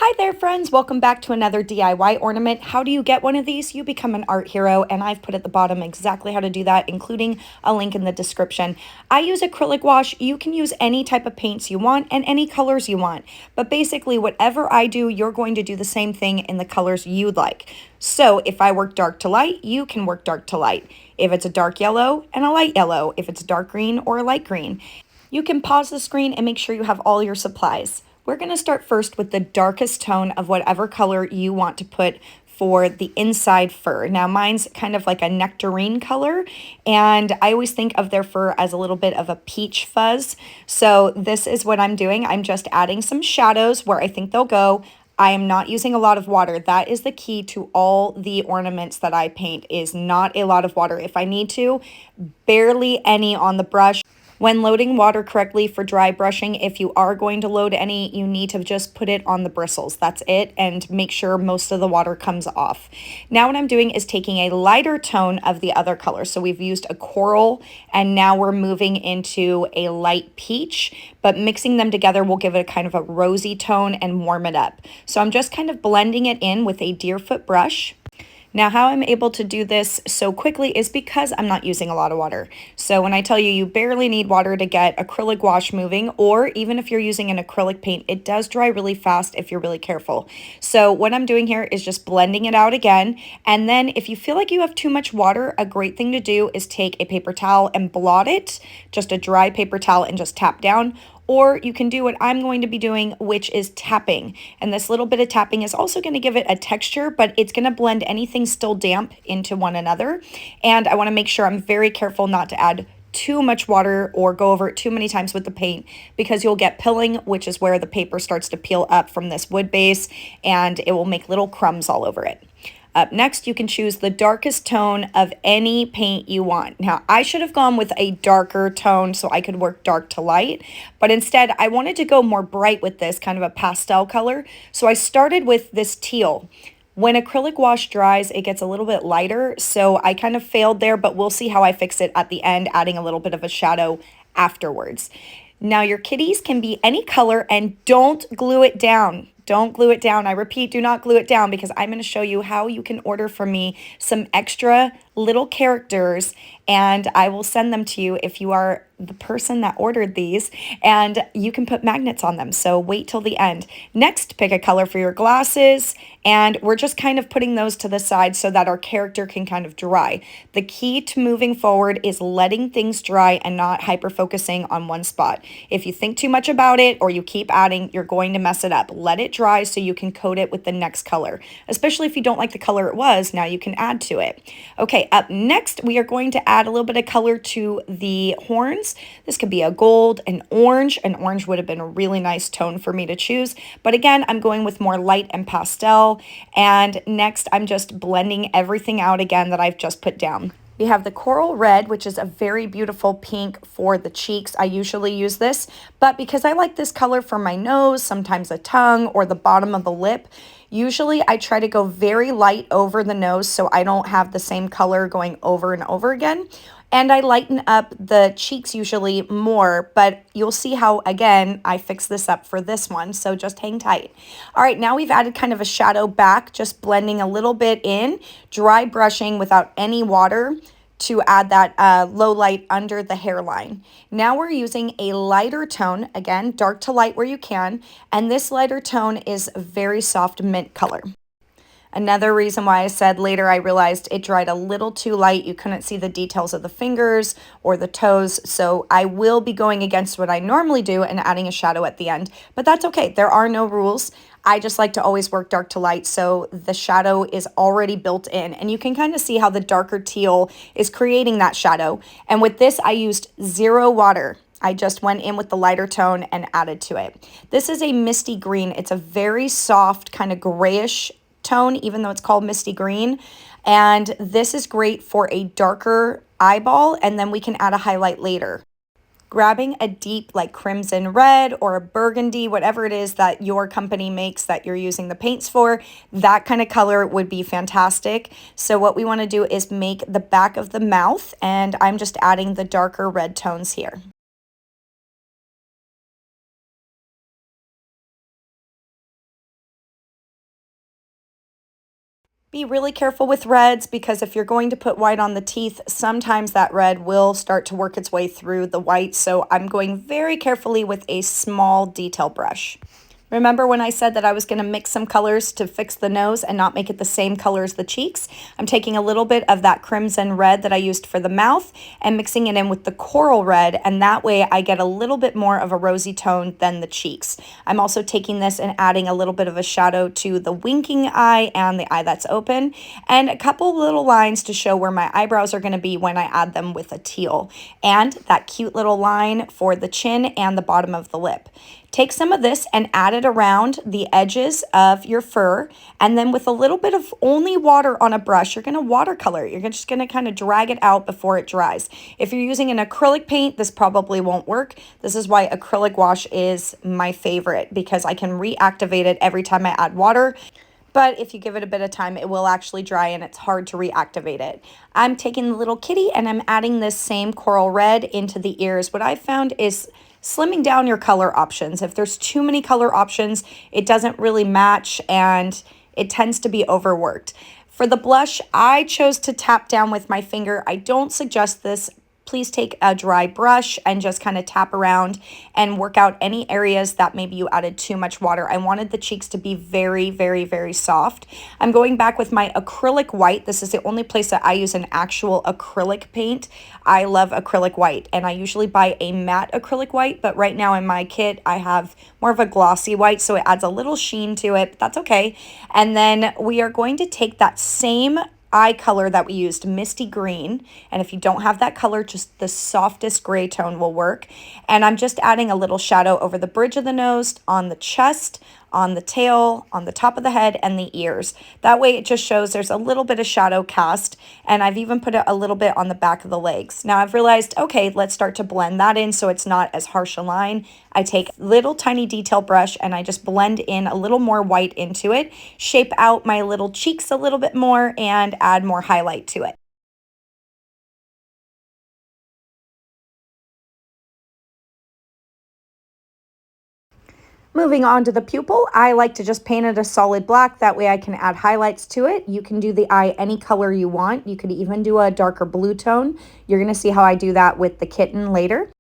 Hi there, friends. Welcome back to another DIY ornament. How do you get one of these? You become an art hero, and I've put at the bottom exactly how to do that, including a link in the description. I use acrylic wash. You can use any type of paints you want and any colors you want. But basically, whatever I do, you're going to do the same thing in the colors you like. So if I work dark to light, you can work dark to light. If it's a dark yellow and a light yellow, if it's dark green or a light green. You can pause the screen and make sure you have all your supplies. We're going to start first with the darkest tone of whatever color you want to put for the inside fur. Now mine's kind of like a nectarine color, and I always think of their fur as a little bit of a peach fuzz. So this is what I'm doing. I'm just adding some shadows where I think they'll go. I am not using a lot of water. That is the key to all the ornaments that I paint, is not a lot of water. If I need to, barely any on the brush. When loading water correctly for dry brushing, if you are going to load any, you need to just put it on the bristles. That's it, and make sure most of the water comes off. Now what I'm doing is taking a lighter tone of the other color. So we've used a coral, and now we're moving into a light peach, but mixing them together will give it a kind of a rosy tone and warm it up. So I'm just kind of blending it in with a deerfoot brush. Now, how I'm able to do this so quickly is because I'm not using a lot of water. So when I tell you, you barely need water to get acrylic wash moving, or even if you're using an acrylic paint, it does dry really fast if you're really careful. So what I'm doing here is just blending it out again. And then if you feel like you have too much water, a great thing to do is take a paper towel and blot it, just a dry paper towel, and just tap down. Or you can do what I'm going to be doing, which is tapping. And this little bit of tapping is also going to give it a texture, but it's going to blend anything still damp into one another. And I want to make sure I'm very careful not to add too much water or go over it too many times with the paint, because you'll get pilling, which is where the paper starts to peel up from this wood base, and it will make little crumbs all over it. Up next, you can choose the darkest tone of any paint you want. Now, I should have gone with a darker tone so I could work dark to light, but instead I wanted to go more bright with this, kind of a pastel color. So I started with this teal. When acrylic wash dries, it gets a little bit lighter, so I kind of failed there, but we'll see how I fix it at the end, adding a little bit of a shadow afterwards. Now, your kitties can be any color, and don't glue it down. Don't glue it down. I repeat, do not glue it down, because I'm going to show you how you can order from me some extra little characters, and I will send them to you if you are the person that ordered these, and you can put magnets on them. So wait till the end. Next, pick a color for your glasses, and we're just kind of putting those to the side so that our character can kind of dry. The key to moving forward is letting things dry and not hyper-focusing on one spot. If you think too much about it or you keep adding, you're going to mess it up. Let it dry so you can coat it with the next color. Especially if you don't like the color it was, now you can add to it. Okay, up next, we are going to add a little bit of color to the horns. This could be a gold, an orange. An orange would have been a really nice tone for me to choose. But again, I'm going with more light and pastel. And next, I'm just blending everything out again that I've just put down. We have the coral red, which is a very beautiful pink for the cheeks. I usually use this, but because I like this color for my nose, sometimes a tongue, or the bottom of the lip, usually I try to go very light over the nose so I don't have the same color going over and over again. And I lighten up the cheeks usually more, but you'll see how, again, I fix this up for this one, so just hang tight. All right, now we've added kind of a shadow back, just blending a little bit in, dry brushing without any water to add that low light under the hairline. Now we're using a lighter tone, again, dark to light where you can, and this lighter tone is a very soft mint color. Another reason why I said later I realized it dried a little too light. You couldn't see the details of the fingers or the toes. So I will be going against what I normally do and adding a shadow at the end. But that's okay. There are no rules. I just like to always work dark to light, so the shadow is already built in. And you can kind of see how the darker teal is creating that shadow. And with this, I used 0 water. I just went in with the lighter tone and added to it. This is a misty green. It's a very soft, kind of grayish tone, even though it's called misty green. And this is great for a darker eyeball, and then we can add a highlight later. Grabbing a deep like crimson red or a burgundy, whatever it is that your company makes that you're using the paints for, that kind of color would be fantastic. So what we want to do is make the back of the mouth, and I'm just adding the darker red tones here. Be really careful with reds because if you're going to put white on the teeth, sometimes that red will start to work its way through the white. So I'm going very carefully with a small detail brush. Remember when I said that I was going to mix some colors to fix the nose and not make it the same color as the cheeks? I'm taking a little bit of that crimson red that I used for the mouth and mixing it in with the coral red, and that way I get a little bit more of a rosy tone than the cheeks. I'm also taking this and adding a little bit of a shadow to the winking eye and the eye that's open, and a couple little lines to show where my eyebrows are going to be when I add them with a teal, and that cute little line for the chin and the bottom of the lip. Take some of this and add it around the edges of your fur, and then with a little bit of only water on a brush, you're going to watercolor it. You're just going to kind of drag it out before it dries. If you're using an acrylic paint, this probably won't work. This is why acrylic wash is my favorite, because I can reactivate it every time I add water. But if you give it a bit of time, it will actually dry and it's hard to reactivate it. I'm taking the little kitty and I'm adding this same coral red into the ears. What I found is slimming down your color options. If there's too many color options, it doesn't really match and it tends to be overworked. For the blush, I chose to tap down with my finger. I don't suggest this. Please take a dry brush and just kind of tap around and work out any areas that maybe you added too much water. I wanted the cheeks to be very, very, very soft. I'm going back with my acrylic white. This is the only place that I use an actual acrylic paint. I love acrylic white, and I usually buy a matte acrylic white, but right now in my kit, I have more of a glossy white, so it adds a little sheen to it, but that's okay. And then we are going to take that same eye color that we used, misty green, and if you don't have that color, just the softest gray tone will work. And I'm just adding a little shadow over the bridge of the nose, on the chest, on the tail, on the top of the head, and the ears. That way it just shows there's a little bit of shadow cast, and I've even put it a little bit on the back of the legs. Now I've realized, okay, let's start to blend that in so it's not as harsh a line. I take a little tiny detail brush and I just blend in a little more white into it, shape out my little cheeks a little bit more, and add more highlight to it. Moving on to the pupil, I like to just paint it a solid black. That way I can add highlights to it. You can do the eye any color you want. You could even do a darker blue tone. You're going to see how I do that with the kitten later.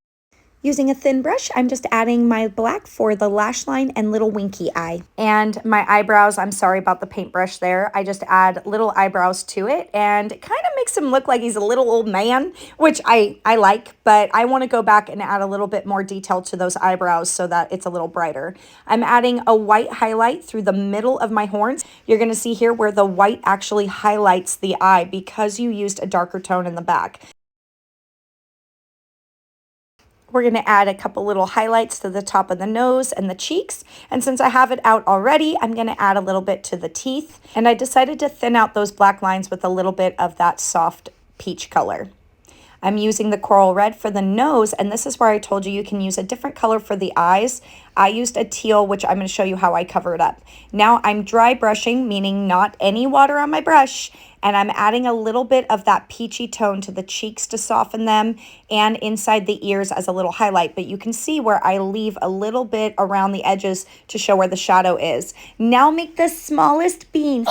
Using a thin brush, I'm just adding my black for the lash line and little winky eye. And my eyebrows, I'm sorry about the paintbrush there. I just add little eyebrows to it, and it kind of makes him look like he's a little old man, which I like, but I want to go back and add a little bit more detail to those eyebrows so that it's a little brighter. I'm adding a white highlight through the middle of my horns. You're going to see here where the white actually highlights the eye because you used a darker tone in the back. We're going to add a couple little highlights to the top of the nose and the cheeks. And since I have it out already, I'm going to add a little bit to the teeth. And I decided to thin out those black lines with a little bit of that soft peach color. I'm using the coral red for the nose, and this is where I told you you can use a different color for the eyes. I used a teal, which I'm going to show you how I cover it up. Now I'm dry brushing, meaning not any water on my brush, and I'm adding a little bit of that peachy tone to the cheeks to soften them and inside the ears as a little highlight. But you can see where I leave a little bit around the edges to show where the shadow is. Now make the smallest bean.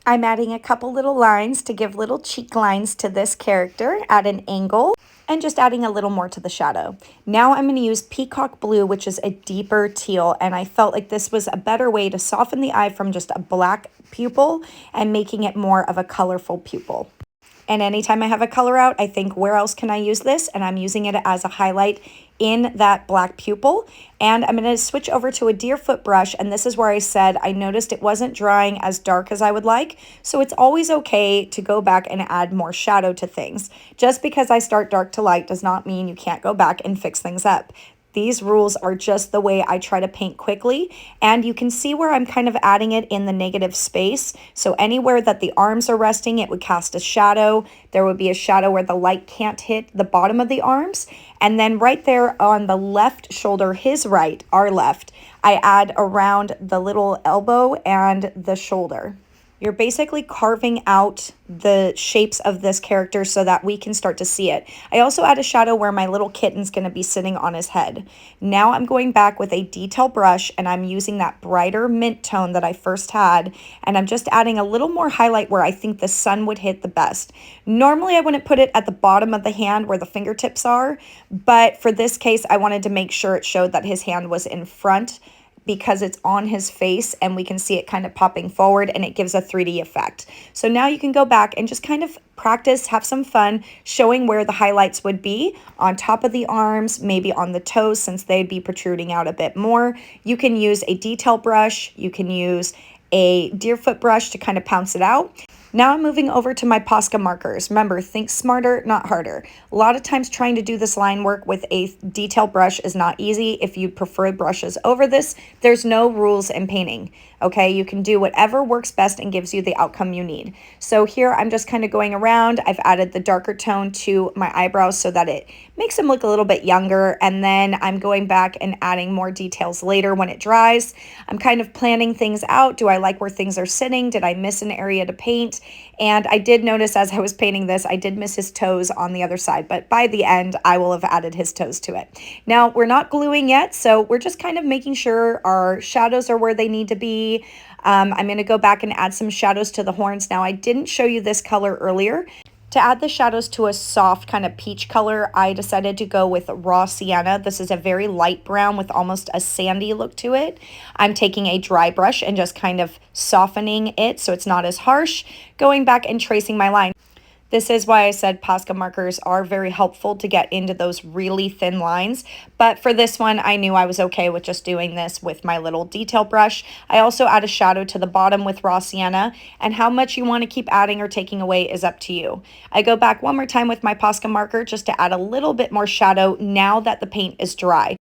I'm adding a couple little lines to give little cheek lines to this character at an angle, and just adding a little more to the shadow. Now I'm going to use Peacock Blue, which is a deeper teal, and I felt like this was a better way to soften the eye from just a black pupil and making it more of a colorful pupil. And anytime I have a color out, I think, where else can I use this? And I'm using it as a highlight in that black pupil. And I'm going to switch over to a Deerfoot brush. And this is where I said I noticed it wasn't drying as dark as I would like. So it's always okay to go back and add more shadow to things. Just because I start dark to light does not mean you can't go back and fix things up. These rules are just the way I try to paint quickly, and you can see where I'm kind of adding it in the negative space. So anywhere that the arms are resting, it would cast a shadow. There would be a shadow where the light can't hit the bottom of the arms. And then right there on the left shoulder, his right, our left, I add around the little elbow and the shoulder. You're basically carving out the shapes of this character so that we can start to see it. I also add a shadow where my little kitten's going to be sitting on his head. Now I'm going back with a detail brush and I'm using that brighter mint tone that I first had, and I'm just adding a little more highlight where I think the sun would hit the best. Normally I wouldn't put it at the bottom of the hand where the fingertips are, but for this case I wanted to make sure it showed that his hand was in front because it's on his face and we can see it kind of popping forward and it gives a 3D effect. So now you can go back and just kind of practice, have some fun, showing where the highlights would be on top of the arms, maybe on the toes since they'd be protruding out a bit more. You can use a detail brush, you can use a deerfoot brush to kind of pounce it out. Now I'm moving over to my Posca markers. Remember, think smarter, not harder. A lot of times trying to do this line work with a detail brush is not easy. If you prefer brushes over this, there's no rules in painting. Okay, you can do whatever works best and gives you the outcome you need. So here I'm just kind of going around. I've added the darker tone to my eyebrows so that it makes them look a little bit younger, and then I'm going back and adding more details later when it dries. I'm kind of planning things out. Do I like where things are sitting? Did I miss an area to paint? And I did notice as I was painting this, I did miss his toes on the other side, but by the end, I will have added his toes to it. Now, we're not gluing yet, so we're just kind of making sure our shadows are where they need to be. I'm going to go back and add some shadows to the horns. Now, I didn't show you this color earlier. To add the shadows to a soft kind of peach color, I decided to go with raw sienna. This is a very light brown with almost a sandy look to it. I'm taking a dry brush and just kind of softening it so it's not as harsh, going back and tracing my line. This is why I said Posca markers are very helpful to get into those really thin lines. But for this one, I knew I was okay with just doing this with my little detail brush. I also add a shadow to the bottom with raw sienna, and how much you want to keep adding or taking away is up to you. I go back one more time with my Posca marker just to add a little bit more shadow now that the paint is dry.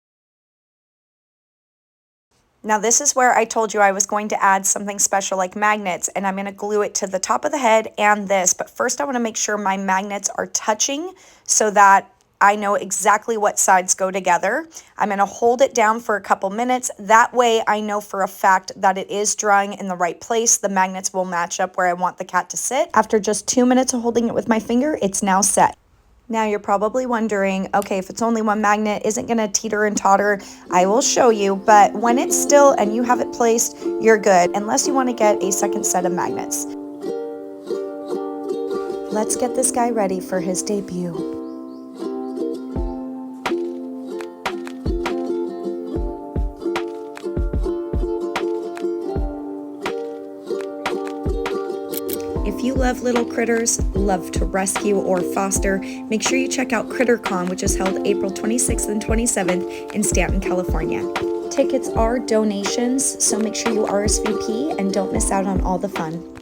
Now this is where I told you I was going to add something special like magnets, and I'm going to glue it to the top of the head and this. But first I want to make sure my magnets are touching so that I know exactly what sides go together. I'm going to hold it down for a couple minutes. That way I know for a fact that it is drying in the right place. The magnets will match up where I want the cat to sit. After just 2 minutes of holding it with my finger, it's now set. Now you're probably wondering, okay, if it's only one magnet, isn't gonna teeter and totter? I will show you, but when it's still and you have it placed, you're good, unless you wanna get a second set of magnets. Let's get this guy ready for his debut. If you love little critters, love to rescue or foster, make sure you check out CritterCon, which is held April 26th and 27th in Stanton, California. Tickets are donations, so make sure you RSVP and don't miss out on all the fun.